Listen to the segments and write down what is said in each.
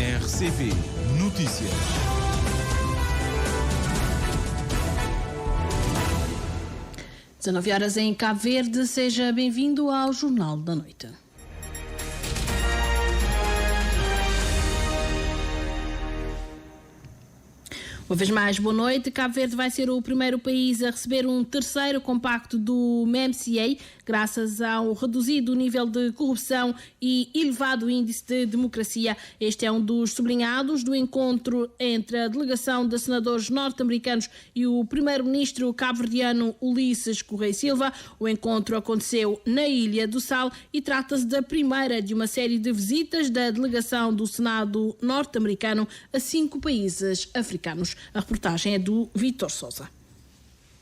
RCP Notícias. Às 19 horas em Cabo Verde, seja bem-vindo ao Jornal da Noite. Uma vez mais, boa noite. Cabo Verde vai ser o primeiro país a receber um terceiro compacto do MCA, graças ao reduzido nível de corrupção e elevado índice de democracia. Este é um dos sublinhados do encontro entre a delegação de senadores norte-americanos e o primeiro-ministro cabo-verdiano Ulisses Correia Silva. O encontro aconteceu na Ilha do Sal e trata-se da primeira de uma série de visitas da delegação do Senado norte-americano a 5 países africanos. A reportagem é do Vítor Sousa.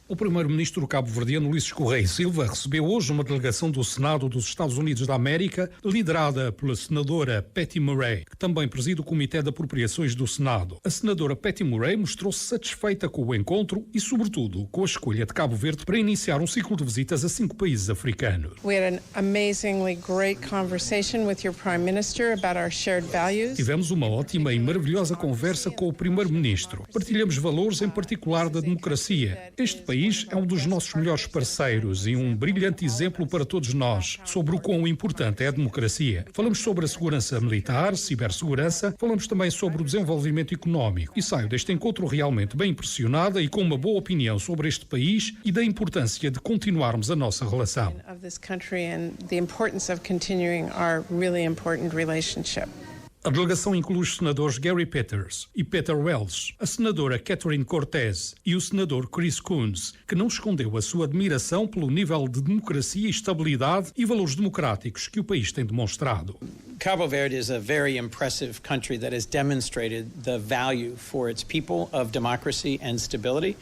O primeiro-ministro cabo-verdiano Ulisses Correia Silva recebeu hoje uma delegação do Senado dos Estados Unidos da América, liderada pela senadora Patty Murray, que também preside o Comitê de Apropriações do Senado. A senadora Patty Murray mostrou-se satisfeita com o encontro e, sobretudo, com a escolha de Cabo Verde para iniciar um ciclo de visitas a 5 países africanos. We had an amazingly great conversation with your Prime Minister about our shared values. Tivemos uma ótima e maravilhosa conversa com o primeiro-ministro. Partilhamos valores, em particular da democracia. Este país é um dos nossos melhores parceiros e um brilhante exemplo para todos nós sobre o quão importante é a democracia. Falamos sobre a segurança militar, cibersegurança, falamos também sobre o desenvolvimento económico e saio deste encontro realmente bem impressionada e com uma boa opinião sobre este país e da importância de continuarmos a nossa relação. A delegação inclui os senadores Gary Peters e Peter Wells, a senadora Catherine Cortez e o senador Chris Coons, que não escondeu a sua admiração pelo nível de democracia, estabilidade e valores democráticos que o país tem demonstrado. Cabo Verde is a very impressive country that has demonstrated the value for its people of democracy and stability.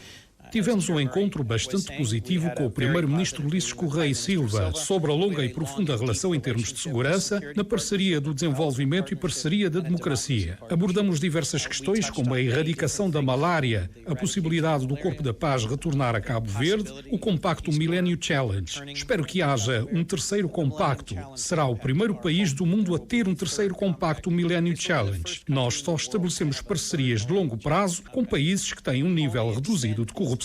Tivemos um encontro bastante positivo com o primeiro-ministro Ulisses Correia Silva sobre a longa e profunda relação em termos de segurança, na parceria do desenvolvimento e parceria da democracia. Abordamos diversas questões como a erradicação da malária, a possibilidade do Corpo da Paz retornar a Cabo Verde, o compacto Millennium Challenge. Espero que haja um terceiro compacto. Será o primeiro país do mundo a ter um terceiro compacto Millennium Challenge. Nós só estabelecemos parcerias de longo prazo com países que têm um nível reduzido de corrupção,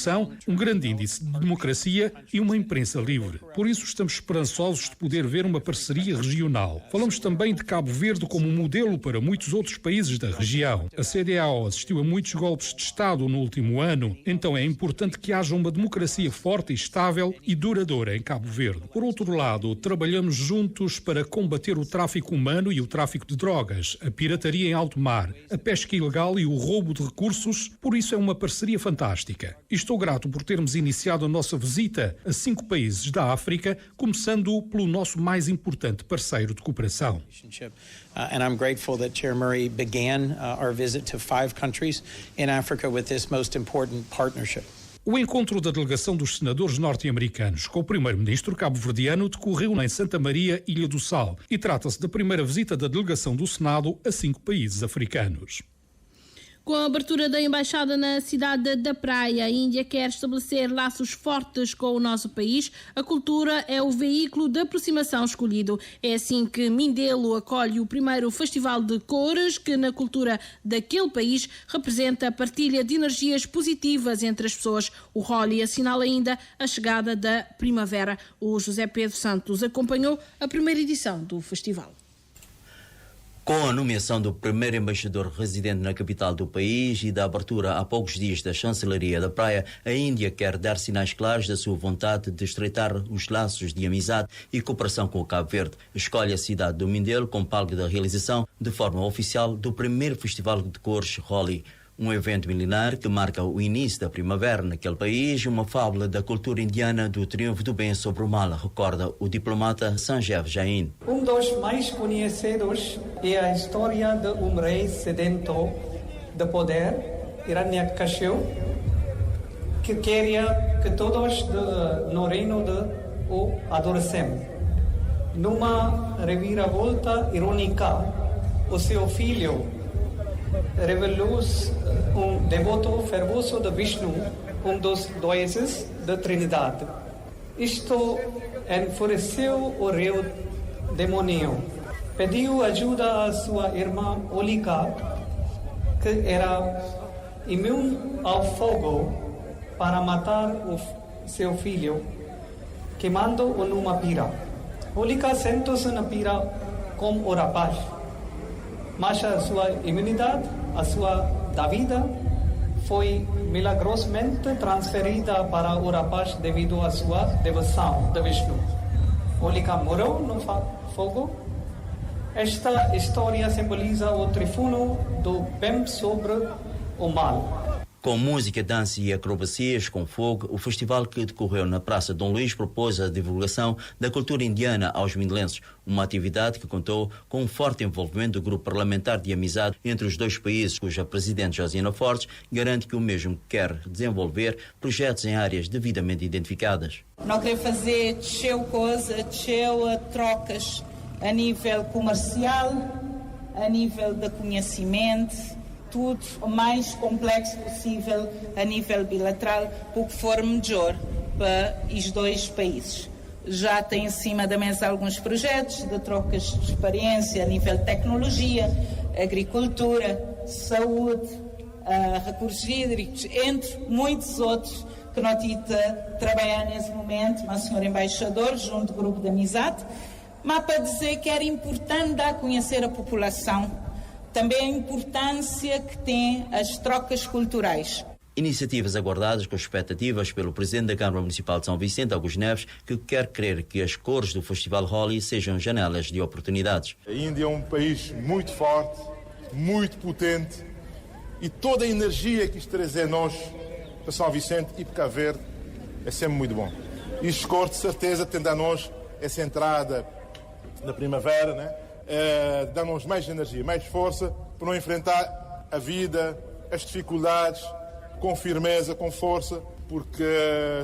um grande índice de democracia e uma imprensa livre. Por isso estamos esperançosos de poder ver uma parceria regional. Falamos também de Cabo Verde como um modelo para muitos outros países da região. A CEDEAO assistiu a muitos golpes de Estado no último ano, então é importante que haja uma democracia forte, estável e duradoura em Cabo Verde. Por outro lado, trabalhamos juntos para combater o tráfico humano e o tráfico de drogas, a pirataria em alto mar, a pesca ilegal e o roubo de recursos, por isso é uma parceria fantástica. Estou grato por termos iniciado a nossa visita a 5 países da África, começando pelo nosso mais importante parceiro de cooperação. And I'm grateful that Chair Murray began our visit to 5 countries in Africa with this most important partnership. O encontro da delegação dos senadores norte-americanos com o primeiro-ministro cabo-verdiano decorreu em Santa Maria, Ilha do Sal, e trata-se da primeira visita da delegação do Senado a 5 países africanos. Com a abertura da embaixada na cidade da Praia, a Índia quer estabelecer laços fortes com o nosso país. A cultura é o veículo de aproximação escolhido. É assim que Mindelo acolhe o primeiro festival de cores que, na cultura daquele país, representa a partilha de energias positivas entre as pessoas. O Holi assinala ainda a chegada da primavera. O José Pedro Santos acompanhou a primeira edição do festival. Com a nomeação do primeiro embaixador residente na capital do país e da abertura há poucos dias da chancelaria da Praia, a Índia quer dar sinais claros da sua vontade de estreitar os laços de amizade e cooperação com o Cabo Verde. Escolhe a cidade do Mindelo como palco da realização, de forma oficial, do primeiro festival de cores Holi. Um evento milenar que marca o início da primavera naquele país, uma fábula da cultura indiana do triunfo do bem sobre o mal, recorda o diplomata Sanjeev Jain. Um dos mais conhecidos é a história de um rei sedento de poder, Hiranyakashipu, que queria que todos no reino o adorassem. Numa reviravolta irônica, o seu filho revelou-se um devoto fervoroso de Vishnu, um dos deuses da Trindade. Isto enfureceu o rei demônio pediu ajuda à sua irmã Olika, que era imune ao fogo, para matar o seu filho, queimando-o numa pira. Olika sentou-se na pira com o rapaz, mas a sua imunidade, a sua da vida, foi milagrosamente transferida para o rapaz devido à sua devoção de Vishnu. Olika morreu no fogo. Esta história simboliza o triunfo do bem sobre o mal. Com música, dança e acrobacias com fogo, o festival que decorreu na Praça Dom Luís propôs a divulgação da cultura indiana aos mindelenses, uma atividade que contou com um forte envolvimento do grupo parlamentar de amizade entre os dois países, cuja presidente Josina Fortes garante que o mesmo quer desenvolver projetos em áreas devidamente identificadas. Nós queremos fazer trocas a nível comercial, a nível de conhecimento, tudo o mais complexo possível a nível bilateral, porque for melhor para os dois países. Já tem em cima da mesa alguns projetos de trocas de experiência a nível de tecnologia, agricultura, saúde, recursos hídricos, entre muitos outros que nós estamos a trabalhar nesse momento, mas o senhor embaixador, junto do grupo de amizade, mas para dizer que era importante dar a conhecer a população também a importância que tem as trocas culturais. Iniciativas aguardadas com expectativas pelo Presidente da Câmara Municipal de São Vicente, Augusto Neves, que quer crer que as cores do Festival Holi sejam janelas de oportunidades. A Índia é um país muito forte, muito potente, e toda a energia que isto traz a nós, para São Vicente e para Cabo Verde, é sempre muito bom. E as cores, de certeza, têm a nós essa entrada na primavera, né? Dá-nos mais energia, mais força para não enfrentar a vida, as dificuldades, com firmeza, com força, porque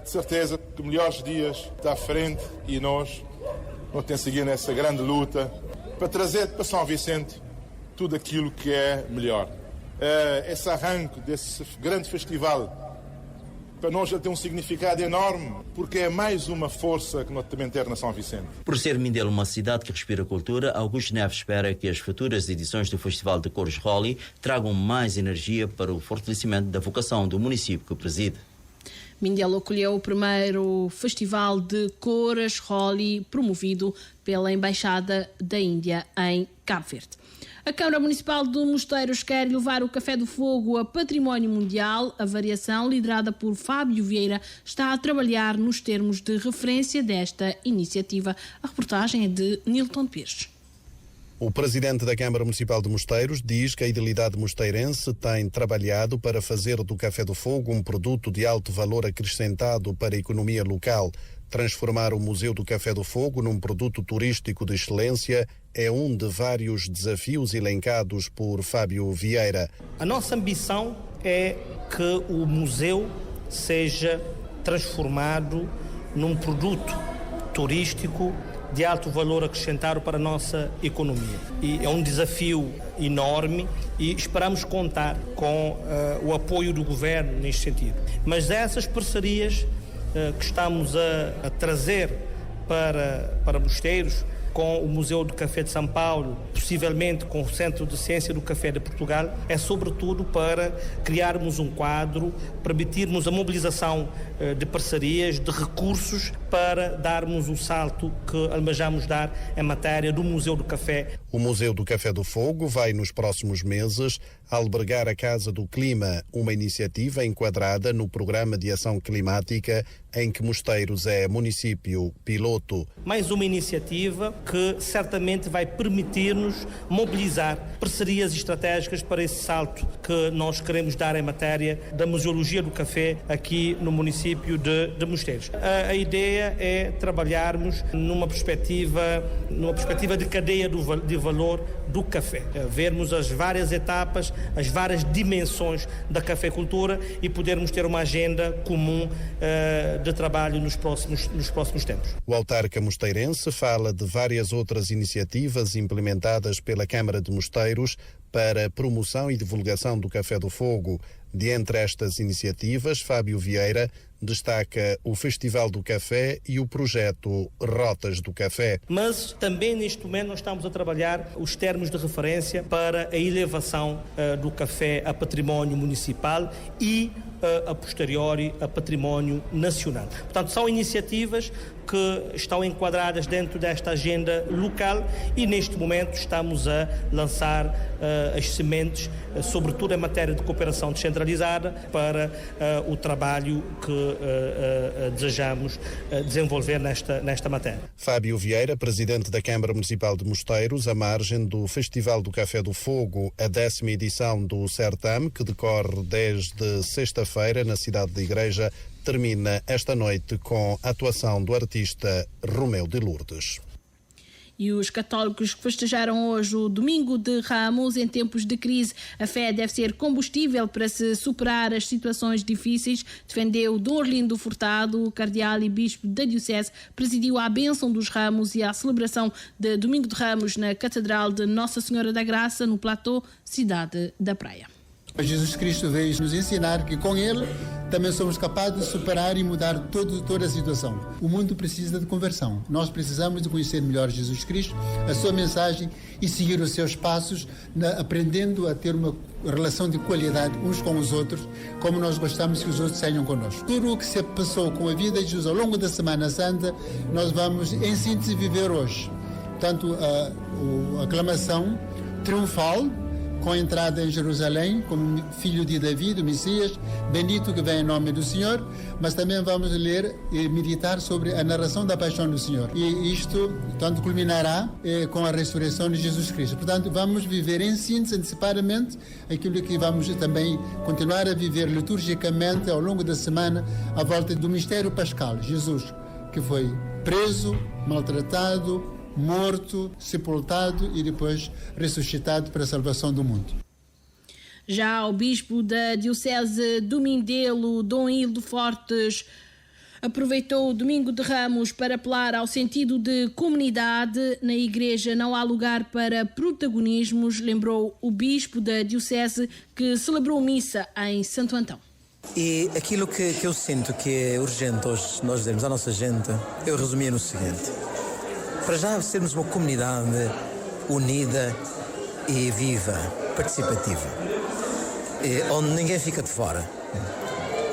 de certeza que melhores dias está à frente e nós temos que seguir nessa grande luta para trazer para São Vicente tudo aquilo que é melhor. Esse arranque desse grande festival para nós já tem um significado enorme, porque é mais uma força que nós também temos na São Vicente. Por ser Mindelo uma cidade que respira cultura, Augusto Neves espera que as futuras edições do Festival de Cores Holi tragam mais energia para o fortalecimento da vocação do município que preside. Mindelo acolheu o primeiro Festival de Cores Holi promovido pela Embaixada da Índia em Cabo Verde. A Câmara Municipal de Mosteiros quer levar o Café do Fogo a património mundial. A variação, liderada por Fábio Vieira, está a trabalhar nos termos de referência desta iniciativa. A reportagem é de Nilton Pires. O presidente da Câmara Municipal de Mosteiros diz que a idilidade mosteirense tem trabalhado para fazer do Café do Fogo um produto de alto valor acrescentado para a economia local. Transformar o Museu do Café do Fogo num produto turístico de excelência é um de vários desafios elencados por Fábio Vieira. A nossa ambição é que o museu seja transformado num produto turístico de alto valor acrescentado para a nossa economia. E é um desafio enorme e esperamos contar com o apoio do Governo neste sentido. Mas essas parcerias que estamos a trazer para Mosteiros, com o Museu do Café de São Paulo, possivelmente com o Centro de Ciência do Café de Portugal, é sobretudo para criarmos um quadro, permitirmos a mobilização de parcerias, de recursos, para darmos o salto que almejamos dar em matéria do Museu do Café. O Museu do Café do Fogo vai, nos próximos meses, albergar a Casa do Clima, uma iniciativa enquadrada no Programa de Ação Climática, em que Mosteiros é município piloto. Mais uma iniciativa que certamente vai permitir-nos mobilizar parcerias estratégicas para esse salto que nós queremos dar em matéria da museologia do café aqui no município de Mosteiros. A ideia é trabalharmos numa perspectiva de cadeia de valor do café, vermos as várias etapas, as várias dimensões da cafeicultura e podermos ter uma agenda comum de trabalho nos próximos tempos. O autarca mosteirense fala de várias outras iniciativas implementadas pela Câmara de Mosteiros para promoção e divulgação do Café do Fogo. De entre estas iniciativas, Fábio Vieira destaca o Festival do Café e o projeto Rotas do Café. Mas também neste momento nós estamos a trabalhar os termos de referência para a elevação do café a património municipal e a posteriori a património nacional. Portanto, são iniciativas que estão enquadradas dentro desta agenda local e neste momento estamos a lançar as sementes, sobretudo em matéria de cooperação descentralizada, para o trabalho que desejamos desenvolver nesta matéria. Fábio Vieira, presidente da Câmara Municipal de Mosteiros, à margem do Festival do Café do Fogo, a 10ª edição do Sertam, que decorre desde sexta-feira na cidade da Igreja, termina esta noite com a atuação do artista Romeu de Lourdes. E os católicos que festejaram hoje o Domingo de Ramos, em tempos de crise, a fé deve ser combustível para se superar as situações difíceis, defendeu Dom Orlindo Furtado, o cardeal e bispo da Diocese, presidiu a bênção dos Ramos e a celebração de Domingo de Ramos na Catedral de Nossa Senhora da Graça, no Platô, cidade da Praia. Jesus Cristo veio nos ensinar que com Ele também somos capazes de superar e mudar toda a situação. O mundo precisa de conversão. Nós precisamos de conhecer melhor Jesus Cristo, a sua mensagem e seguir os seus passos, aprendendo a ter uma relação de qualidade uns com os outros, como nós gostamos que os outros tenham connosco. Tudo o que se passou com a vida de Jesus ao longo da Semana Santa, nós vamos, em síntese, viver hoje. Portanto, a aclamação triunfal, com a entrada em Jerusalém, como filho de Davi, do Messias, bendito que vem em nome do Senhor, mas também vamos ler e meditar sobre a narração da paixão do Senhor. E isto, portanto, culminará com a ressurreição de Jesus Cristo. Portanto, vamos viver em síntese, antecipadamente, aquilo que vamos também continuar a viver liturgicamente ao longo da semana, à volta do mistério pascal. Jesus, que foi preso, maltratado, morto, sepultado e depois ressuscitado para a salvação do mundo. Já o bispo da Diocese do Mindelo, Dom Hildo Fortes, aproveitou o Domingo de Ramos para apelar ao sentido de comunidade. Na Igreja não há lugar para protagonismos, lembrou o bispo da Diocese, que celebrou missa em Santo Antão. E aquilo que eu sinto que é urgente hoje nós dizermos à nossa gente, eu resumia no seguinte: para já sermos uma comunidade unida e viva, participativa, onde ninguém fica de fora,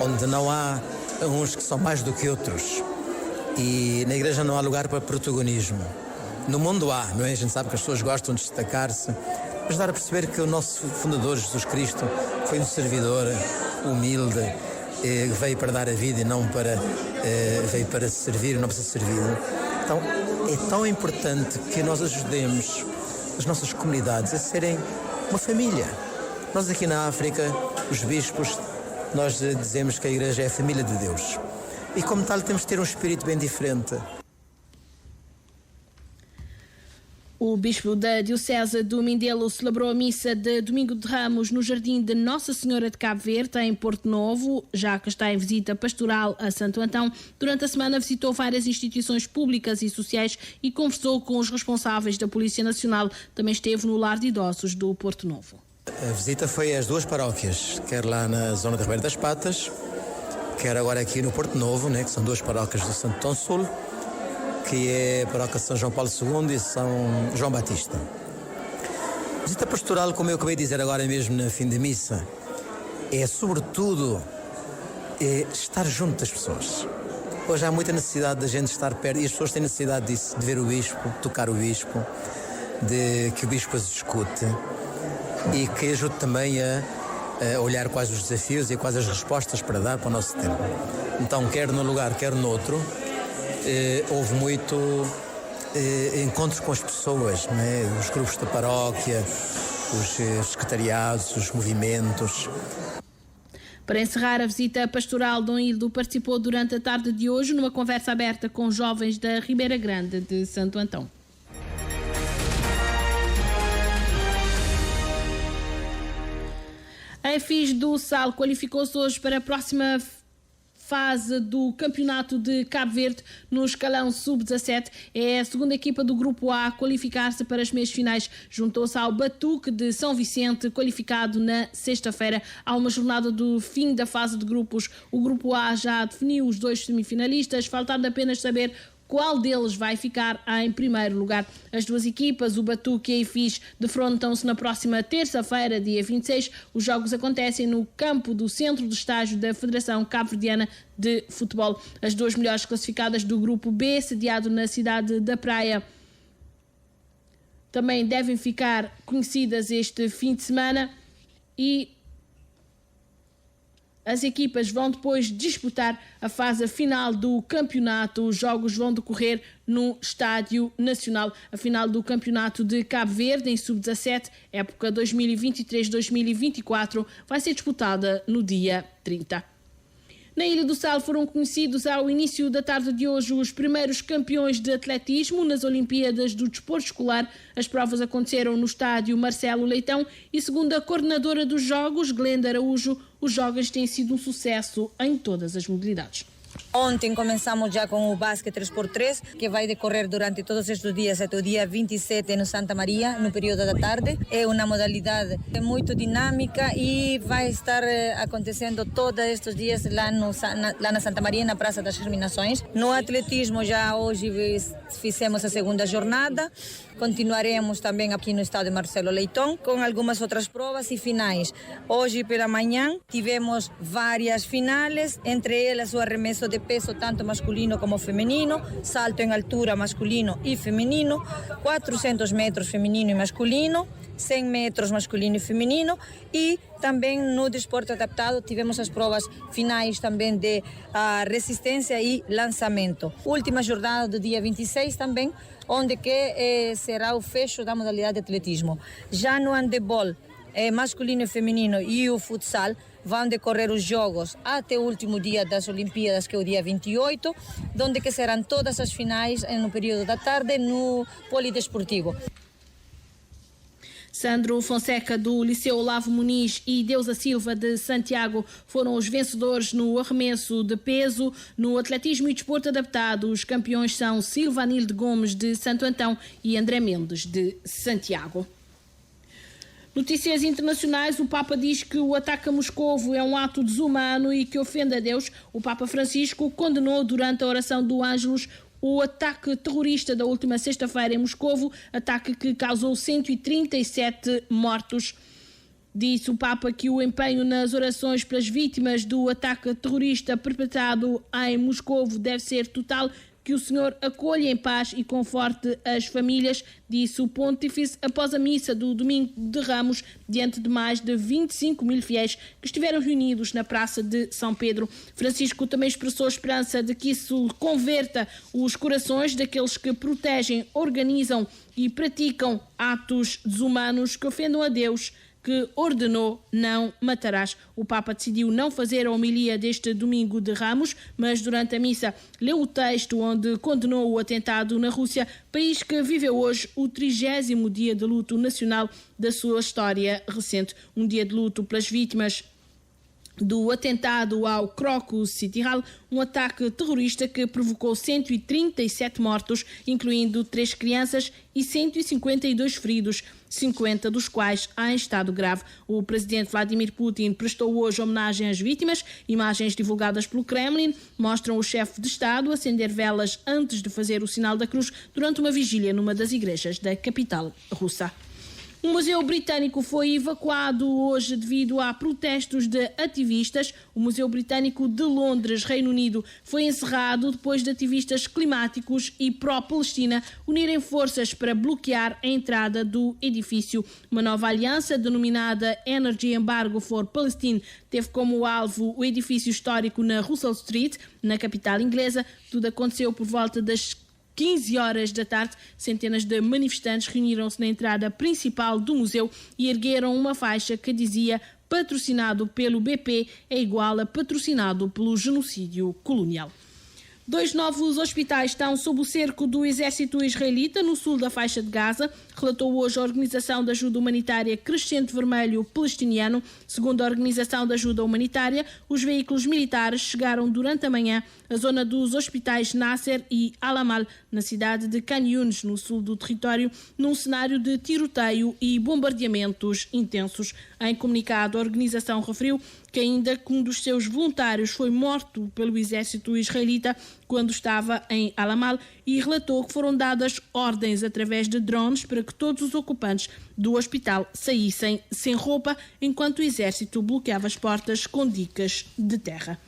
onde não há uns que são mais do que outros, e na Igreja não há lugar para protagonismo. No mundo há, não é? A gente sabe que as pessoas gostam de destacar-se, mas dar a perceber que o nosso fundador, Jesus Cristo, foi um servidor humilde, veio para dar a vida e não veio para servir, não para ser servido. Então, é tão importante que nós ajudemos as nossas comunidades a serem uma família. Nós aqui na África, os bispos, nós dizemos que a Igreja é a família de Deus. E como tal temos de ter um espírito bem diferente. O bispo da Diocese do Mindelo celebrou a missa de Domingo de Ramos no Jardim de Nossa Senhora de Cabo Verde, em Porto Novo, já que está em visita pastoral a Santo Antão. Durante a semana visitou várias instituições públicas e sociais e conversou com os responsáveis da Polícia Nacional. Também esteve no Lar de Idosos do Porto Novo. A visita foi às duas paróquias, quer lá na zona de Ribeiro das Patas, quer agora aqui no Porto Novo, né, que são duas paróquias do Santo Antão Sul, que é a paróquia São João Paulo II e São João Batista. Visita pastoral, como eu acabei de dizer agora mesmo na fim da missa, é sobretudo estar junto das pessoas. Hoje há muita necessidade da gente estar perto e as pessoas têm necessidade disso, de ver o bispo, de tocar o bispo, de que o bispo as escute e que ajude também a olhar quais os desafios e quais as respostas para dar para o nosso tempo. Então, quer num lugar, quer no outro, houve muito encontros com as pessoas, né? Os grupos da paróquia, os secretariados, os movimentos. Para encerrar a visita pastoral, Dom Hildo participou durante a tarde de hoje numa conversa aberta com jovens da Ribeira Grande de Santo Antão. A FIS do Sal qualificou-se hoje para a próxima fase do Campeonato de Cabo Verde no escalão sub-17. É a segunda equipa do Grupo A a qualificar-se para as meias finais. Juntou-se ao Batuque de São Vicente, qualificado na sexta-feira. Há uma jornada do fim da fase de grupos. O Grupo A já definiu os 2 semifinalistas, faltando apenas saber qual deles vai ficar em primeiro lugar. As duas equipas, o Batuque e a IFIS, defrontam-se na próxima terça-feira, dia 26. Os jogos acontecem no campo do centro de estágio da Federação Cabo-Verdiana de Futebol. As duas melhores classificadas do Grupo B, sediado na cidade da Praia, também devem ficar conhecidas este fim de semana e as equipas vão depois disputar a fase final do campeonato. Os jogos vão decorrer no Estádio Nacional. A final do Campeonato de Cabo Verde, em Sub-17, época 2023-2024, vai ser disputada no dia 30. Na Ilha do Sal foram conhecidos ao início da tarde de hoje os primeiros campeões de atletismo nas Olimpíadas do Desporto Escolar. As provas aconteceram no estádio Marcelo Leitão e, segundo a coordenadora dos Jogos, Glenda Araújo, os Jogos têm sido um sucesso em todas as modalidades. Ontem começamos já com o basquete 3x3, que vai decorrer durante todos estes dias até o dia 27 no Santa Maria, no período da tarde. É uma modalidade muito dinâmica e vai estar acontecendo todos estes dias lá na Santa Maria, na Praça das Germinações. No atletismo já hoje fizemos a segunda jornada. Continuaremos também aqui no estádio Marcelo Leitão com algumas outras provas e finais. Hoje pela manhã tivemos várias finais, entre elas o arremesso de peso tanto masculino como feminino, salto em altura masculino e feminino, 400 metros feminino e masculino, 100 metros masculino e feminino, e também no desporto adaptado tivemos as provas finais também de resistência e lançamento. Última jornada do dia 26 também, onde que será o fecho da modalidade de atletismo. Já no handebol masculino e feminino e o futsal vão decorrer os jogos até o último dia das Olimpíadas, que é o dia 28, onde que serão todas as finais no período da tarde no polidesportivo. Sandro Fonseca, do Liceu Olavo Muniz, e Deusa Silva, de Santiago, foram os vencedores no arremesso de peso. No atletismo e desporto adaptado, os campeões são Silvanilde Gomes, de Santo Antão, e André Mendes, de Santiago. Notícias internacionais. O Papa diz que o ataque a Moscovo é um ato desumano e que ofende a Deus. O Papa Francisco condenou durante a oração do Ângelus o ataque terrorista da última sexta-feira em Moscovo, ataque que causou 137 mortos. Disse o Papa que o empenho nas orações pelas vítimas do ataque terrorista perpetrado em Moscovo deve ser total, que o Senhor acolha em paz e conforte as famílias, disse o Pontífice após a missa do Domingo de Ramos, diante de mais de 25 mil fiéis que estiveram reunidos na Praça de São Pedro. Francisco também expressou a esperança de que isso converta os corações daqueles que protegem, organizam e praticam atos desumanos que ofendam a Deus, que ordenou não matarás. O Papa decidiu não fazer a homilia deste Domingo de Ramos, mas durante a missa leu o texto onde condenou o atentado na Rússia, país que viveu hoje o 30º dia de luto nacional da sua história recente. Um dia de luto pelas vítimas do atentado ao Crocus City Hall, um ataque terrorista que provocou 137 mortos, incluindo 3 crianças e 152 feridos, 50 dos quais em estado grave. O presidente Vladimir Putin prestou hoje homenagem às vítimas. Imagens divulgadas pelo Kremlin mostram o chefe de Estado acender velas antes de fazer o sinal da cruz durante uma vigília numa das igrejas da capital russa. Um museu britânico foi evacuado hoje devido a protestos de ativistas. O Museu Britânico de Londres, Reino Unido, foi encerrado depois de ativistas climáticos e pró-Palestina unirem forças para bloquear a entrada do edifício. Uma nova aliança, denominada Energy Embargo for Palestine, teve como alvo o edifício histórico na Russell Street, na capital inglesa. Tudo aconteceu por volta das 15 horas da tarde. Centenas de manifestantes reuniram-se na entrada principal do museu e ergueram uma faixa que dizia: patrocinado pelo BP é igual a patrocinado pelo genocídio colonial. 2 novos hospitais estão sob o cerco do exército israelita no sul da faixa de Gaza. relatou hoje a Organização de Ajuda Humanitária Crescente Vermelho Palestiniano. Segundo a Organização de Ajuda Humanitária, os veículos militares chegaram durante a manhã à zona dos hospitais Nasser e Al-Amal, na cidade de Khan Younis, no sul do território, num cenário de tiroteio e bombardeamentos intensos. Em comunicado, a organização referiu que ainda que um dos seus voluntários foi morto pelo exército israelita quando estava em Al-Amal, e relatou que foram dadas ordens através de drones para que todos os ocupantes do hospital saíssem sem roupa, enquanto o exército bloqueava as portas com dicas de terra.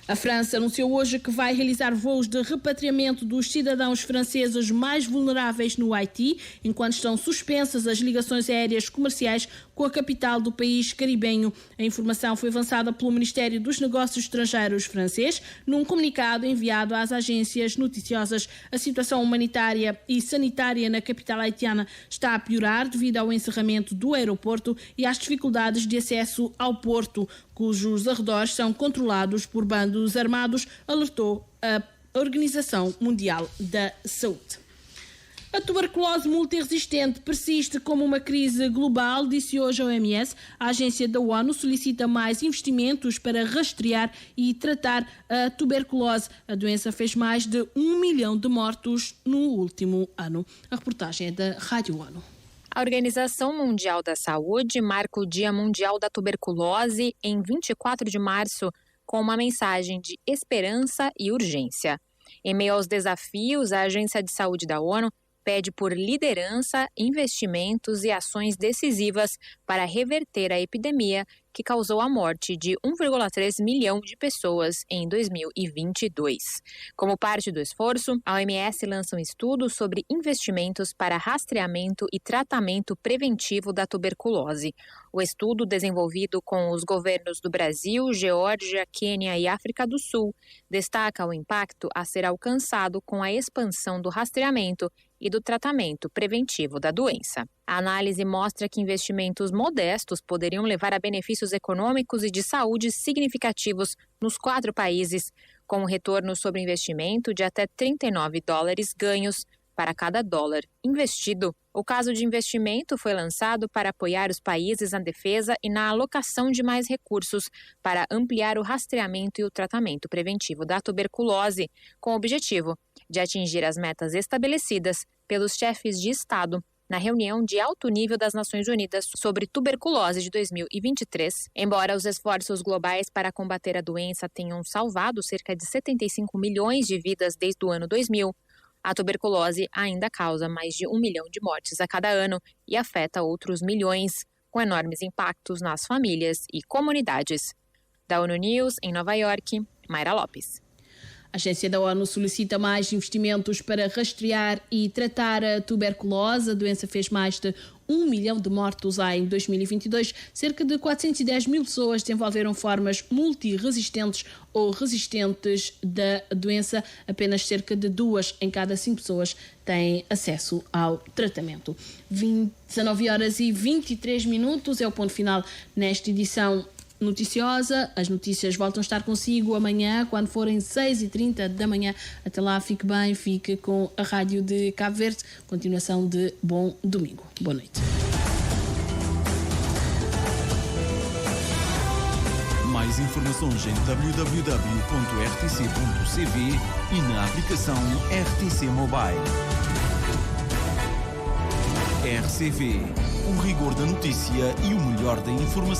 A França anunciou hoje que vai realizar voos de repatriamento dos cidadãos franceses mais vulneráveis no Haiti, enquanto estão suspensas as ligações aéreas comerciais com a capital do país caribenho. A informação foi avançada pelo Ministério dos Negócios Estrangeiros francês num comunicado enviado às agências noticiosas. A situação humanitária e sanitária na capital haitiana está a piorar devido ao encerramento do aeroporto e às dificuldades de acesso ao porto, cujos arredores são controlados por bandos armados, alertou a Organização Mundial da Saúde. A tuberculose multiresistente persiste como uma crise global, disse hoje a OMS. A agência da ONU solicita mais investimentos para rastrear e tratar a tuberculose. A doença fez mais de 1 milhão de mortos no último ano. A reportagem é da Rádio ONU. A Organização Mundial da Saúde marca o Dia Mundial da Tuberculose em 24 de março com uma mensagem de esperança e urgência. Em meio aos desafios, a Agência de Saúde da ONU pede por liderança, investimentos e ações decisivas para reverter a epidemia que causou a morte de 1,3 milhão de pessoas em 2022. Como parte do esforço, a OMS lança um estudo sobre investimentos para rastreamento e tratamento preventivo da tuberculose. O estudo, desenvolvido com os governos do Brasil, Geórgia, Quênia e África do Sul, destaca o impacto a ser alcançado com a expansão do rastreamento e do tratamento preventivo da doença. A análise mostra que investimentos modestos poderiam levar a benefícios econômicos e de saúde significativos nos 4 países, com um retorno sobre investimento de até $39 ganhos para cada dólar investido. O caso de investimento foi lançado para apoiar os países na defesa e na alocação de mais recursos para ampliar o rastreamento e o tratamento preventivo da tuberculose, com o objetivo de atingir as metas estabelecidas pelos chefes de Estado na reunião de alto nível das Nações Unidas sobre tuberculose de 2023. Embora os esforços globais para combater a doença tenham salvado cerca de 75 milhões de vidas desde o ano 2000, a tuberculose ainda causa mais de 1 milhão de mortes a cada ano e afeta outros milhões, com enormes impactos nas famílias e comunidades. Da ONU News, em Nova York, Mayra Lopes. A agência da ONU solicita mais investimentos para rastrear e tratar a tuberculose. A doença fez mais de 1 milhão de mortos em 2022. Cerca de 410 mil pessoas desenvolveram formas multiresistentes ou resistentes da doença. Apenas cerca de 2 em cada 5 pessoas têm acesso ao tratamento. 19 horas e 23 minutos é o ponto final nesta edição noticiosa. As notícias voltam a estar consigo amanhã, quando forem 6h30 da manhã. Até lá, fique bem, fique com a Rádio de Cabo Verde. Continuação de bom domingo. Boa noite. Mais informações em www.rtc.cv e na aplicação RTC Mobile. RCV, o rigor da notícia e o melhor da informação.